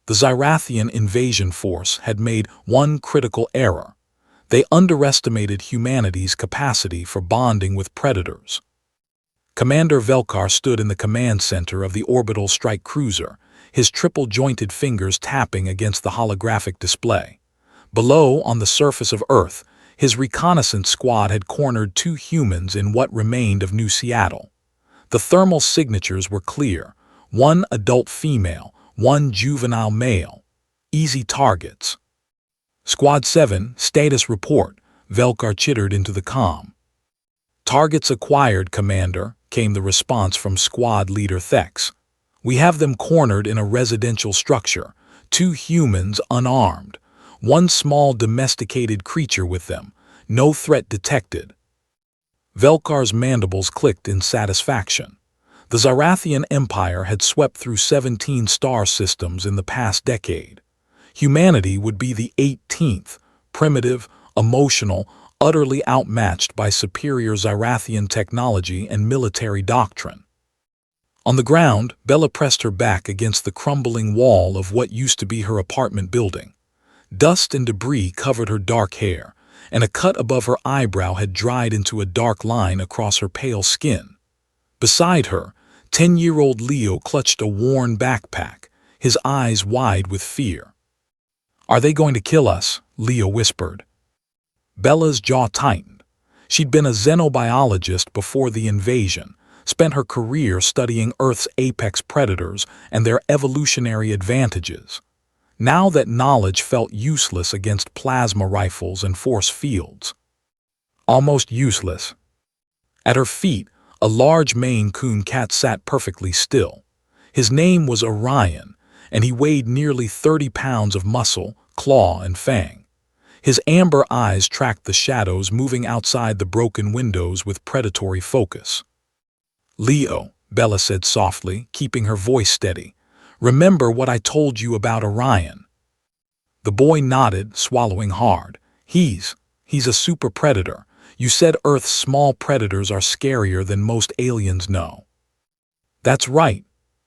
The Xyrathian invasion force had made one critical error. They underestimated humanity's capacity for bonding with predators. Commander Velkar stood in the command center of the orbital strike cruiser, his triple-jointed fingers tapping against the holographic display. Below, on the surface of Earth, his reconnaissance squad had cornered 2 humans in what remained of New Seattle. The thermal signatures were clear: 1 adult female, 1 juvenile male. Easy targets. Squad 7, status report, Velkar chittered into the comm. Targets acquired, Commander, came the response from squad leader Thex. We have them cornered in a residential structure, 2 humans unarmed, 1 small domesticated creature with them, no threat detected. Velkar's mandibles clicked in satisfaction. The Xyrathian Empire had swept through 17 star systems in the past decade. Humanity would be the 18th, primitive, emotional, utterly outmatched by superior Xyrathian technology and military doctrine. On the ground, Bella pressed her back against the crumbling wall of what used to be her apartment building. Dust and debris covered her dark hair, and a cut above her eyebrow had dried into a dark line across her pale skin. Beside her, 10-year-old Leo clutched a worn backpack, his eyes wide with fear. "Are they going to kill us?" Leo whispered. Bella's jaw tightened. She'd been a xenobiologist before the invasion, spent her career studying Earth's apex predators and their evolutionary advantages. Now that knowledge felt useless against plasma rifles and force fields. Almost useless. At her feet, a large Maine Coon cat sat perfectly still. His name was Orion, and he weighed nearly 30 pounds of muscle, claw, and fang. His amber eyes tracked the shadows moving outside the broken windows with predatory focus. "Leo," Bella said softly, keeping her voice steady, "remember what I told you about Orion?" The boy nodded, swallowing hard. He's a super predator. You said Earth's small predators are scarier than most aliens know." "That's right."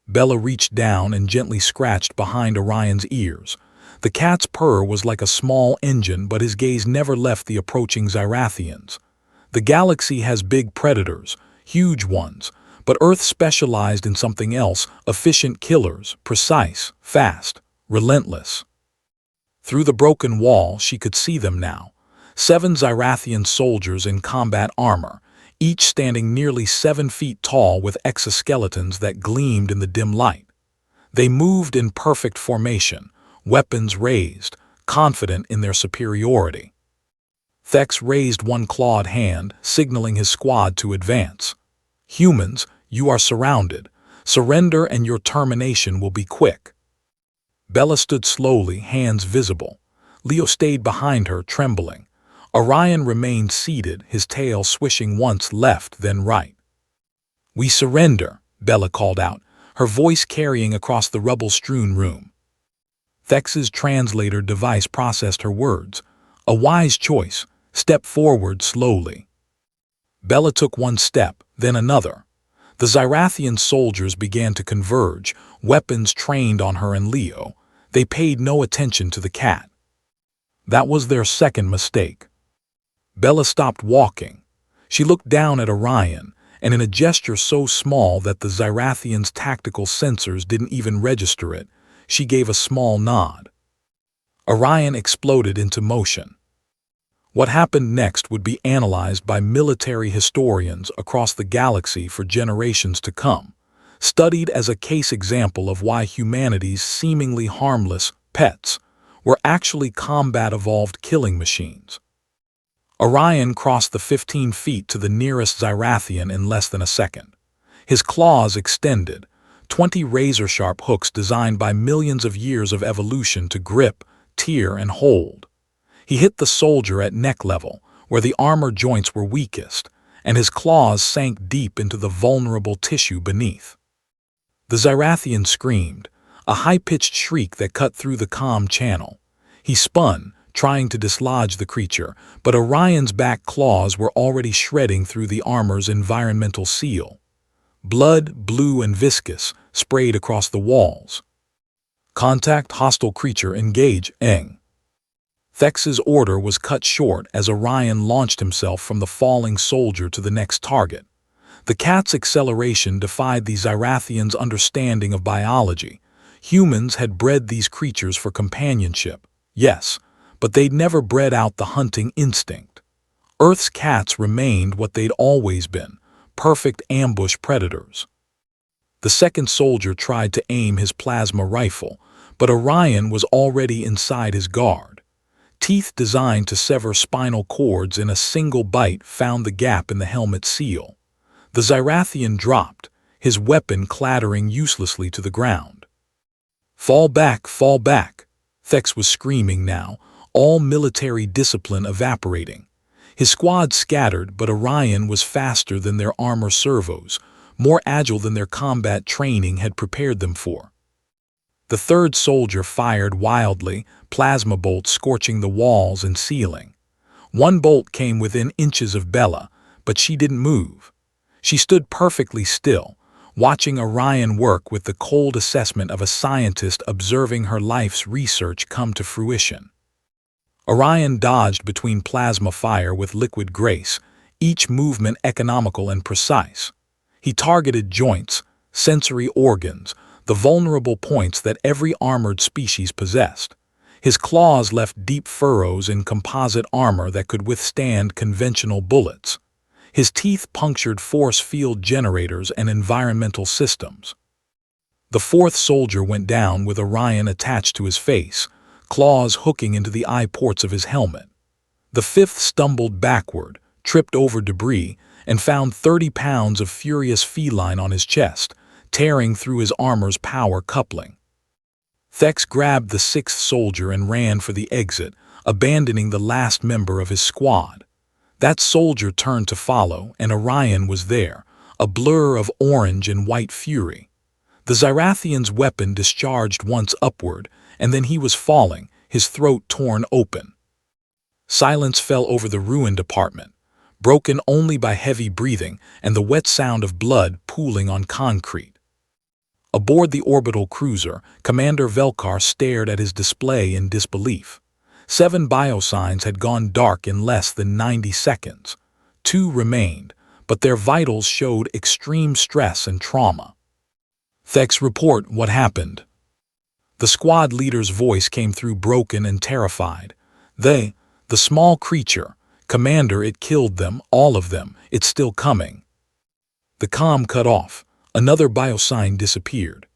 Bella reached down and gently scratched behind Orion's ears. The cat's purr was like a small engine, but his gaze never left the approaching Xyrathians. "The galaxy has big predators, huge ones, but Earth specialized in something else: efficient killers, precise, fast, relentless." Through the broken wall, she could see them now. 7 Xyrathian soldiers in combat armor, each standing nearly 7 feet tall with exoskeletons that gleamed in the dim light. They moved in perfect formation, weapons raised, confident in their superiority. Thex raised one clawed hand, signaling his squad to advance. "Humans, you are surrounded. Surrender and your termination will be quick." Bella stood slowly, hands visible. Leo stayed behind her, trembling. Orion remained seated, his tail swishing once left, then right. "We surrender," Bella called out, her voice carrying across the rubble-strewn room. Thex's translator device processed her words. "A wise choice. Step forward slowly." Bella took one step, then another. The Xyrathian soldiers began to converge, weapons trained on her and Leo. They paid no attention to the cat. That was their second mistake. Bella stopped walking. She looked down at Orion, and in a gesture so small that the Xyrathian's tactical sensors didn't even register it, she gave a small nod. Orion exploded into motion. What happened next would be analyzed by military historians across the galaxy for generations to come, studied as a case example of why humanity's seemingly harmless pets were actually combat-evolved killing machines. Orion crossed the 15 feet to the nearest Xyrathian in less than a second. His claws extended, 20 razor-sharp hooks designed by millions of years of evolution to grip, tear, and hold. He hit the soldier at neck level, where the armor joints were weakest, and his claws sank deep into the vulnerable tissue beneath. The Xyrathian screamed, a high-pitched shriek that cut through the comm channel. He spun, trying to dislodge the creature, but Orion's back claws were already shredding through the armor's environmental seal. Blood, blue and viscous, sprayed across the walls. Contact hostile creature, engage, Eng. Thex's order was cut short as Orion launched himself from the falling soldier to the next target. The cat's acceleration defied the Zyrathians' understanding of biology. Humans had bred these creatures for companionship, yes, but they'd never bred out the hunting instinct. Earth's cats remained what they'd always been, perfect ambush predators. The second soldier tried to aim his plasma rifle, but Orion was already inside his guard. Teeth designed to sever spinal cords in a single bite found the gap in the helmet seal. The Zyrathian dropped, his weapon clattering uselessly to the ground. Fall back, fall back! Thex was screaming now, all military discipline evaporating. His squad scattered, but Orion was faster than their armor servos, more agile than their combat training had prepared them for. The third soldier fired wildly, plasma bolts scorching the walls and ceiling. One bolt came within inches of Bella, but she didn't move. She stood perfectly still, watching Orion work with the cold assessment of a scientist observing her life's research come to fruition. Orion dodged between plasma fire with liquid grace, each movement economical and precise. He targeted joints, sensory organs, the vulnerable points that every armored species possessed. His claws left deep furrows in composite armor that could withstand conventional bullets. His teeth punctured force field generators and environmental systems. The fourth soldier went down with Orion attached to his face, claws hooking into the eye ports of his helmet. The fifth stumbled backward, tripped over debris, and found 30 pounds of furious feline on his chest, tearing through his armor's power coupling. Thex grabbed the sixth soldier and ran for the exit, abandoning the last member of his squad. That soldier turned to follow, and Orion was there, a blur of orange and white fury. The Zyrathian's weapon discharged once upward, and then he was falling, his throat torn open. Silence fell over the ruined apartment, broken only by heavy breathing and the wet sound of blood pooling on concrete. Aboard the orbital cruiser, Commander Velkar stared at his display in disbelief. 7 biosigns had gone dark in less than 90 seconds. 2 remained, but their vitals showed extreme stress and trauma. Thex, report what happened. The squad leader's voice came through broken and terrified. The small creature, Commander, it killed them, all of them, it's still coming. The comm cut off. Another biosign disappeared.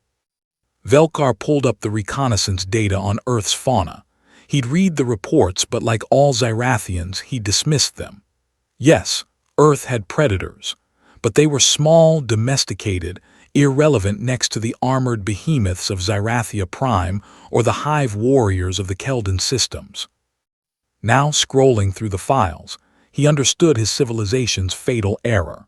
Velkar pulled up the reconnaissance data on Earth's fauna. He'd read the reports, but like all Zyrathians, he dismissed them. Yes, Earth had predators, but they were small, domesticated, irrelevant next to the armored behemoths of Zyrathia Prime or the hive warriors of the Keldan systems. Now, scrolling through the files, he understood his civilization's fatal error.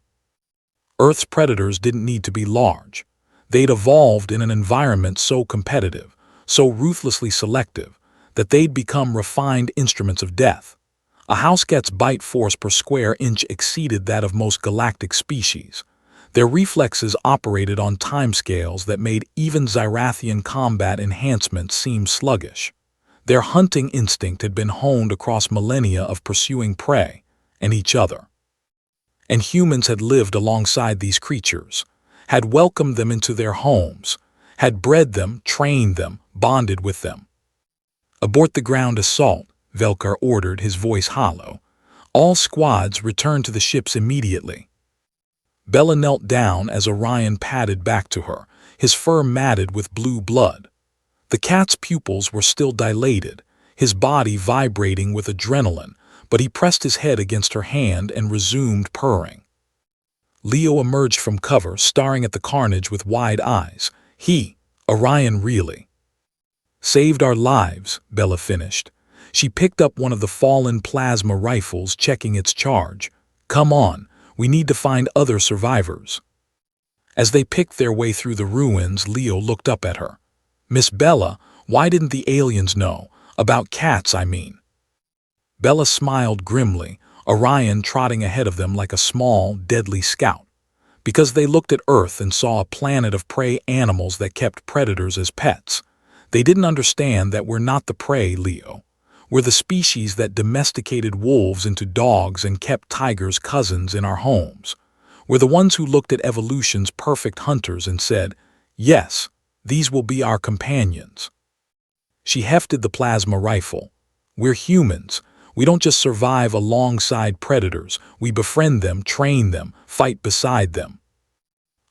Earth's predators didn't need to be large. They'd evolved in an environment so competitive, so ruthlessly selective, that they'd become refined instruments of death. A housecat's bite force per square inch exceeded that of most galactic species. Their reflexes operated on timescales that made even Zyrathian combat enhancements seem sluggish. Their hunting instinct had been honed across millennia of pursuing prey and each other. And humans had lived alongside these creatures, had welcomed them into their homes, had bred them, trained them, bonded with them. Abort the ground assault, Velkar ordered, his voice hollow. All squads return to the ships immediately. Bella knelt down as Orion padded back to her, his fur matted with blue blood. The cat's pupils were still dilated, his body vibrating with adrenaline, but he pressed his head against her hand and resumed purring. Leo emerged from cover, staring at the carnage with wide eyes. Orion really saved our lives, Bella finished. She picked up one of the fallen plasma rifles, checking its charge. Come on, we need to find other survivors. As they picked their way through the ruins, Leo looked up at her. Miss Bella, why didn't the aliens know? About cats, I mean. Bella smiled grimly, Orion trotting ahead of them like a small, deadly scout. Because they looked at Earth and saw a planet of prey animals that kept predators as pets. They didn't understand that we're not the prey, Leo. We're the species that domesticated wolves into dogs and kept tigers cousins in our homes. We're the ones who looked at evolution's perfect hunters and said, yes, these will be our companions. She hefted the plasma rifle. We're humans. We don't just survive alongside predators. We befriend them, train them, fight beside them.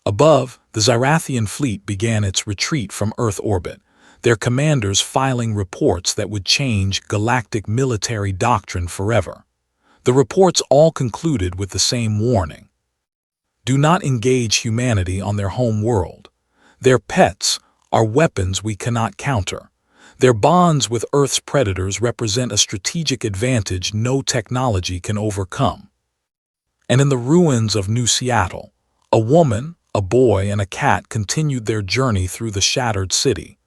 Above, the Zyrathian fleet began its retreat from Earth orbit, their commanders filing reports that would change galactic military doctrine forever. The reports all concluded with the same warning. Do not engage humanity on their home world. Their pets are weapons we cannot counter. Their bonds with Earth's predators represent a strategic advantage no technology can overcome. And in the ruins of New Seattle, a woman, a boy, and a cat continued their journey through the shattered city,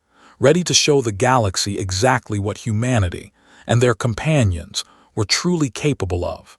ready to show the galaxy exactly what humanity and their companions were truly capable of.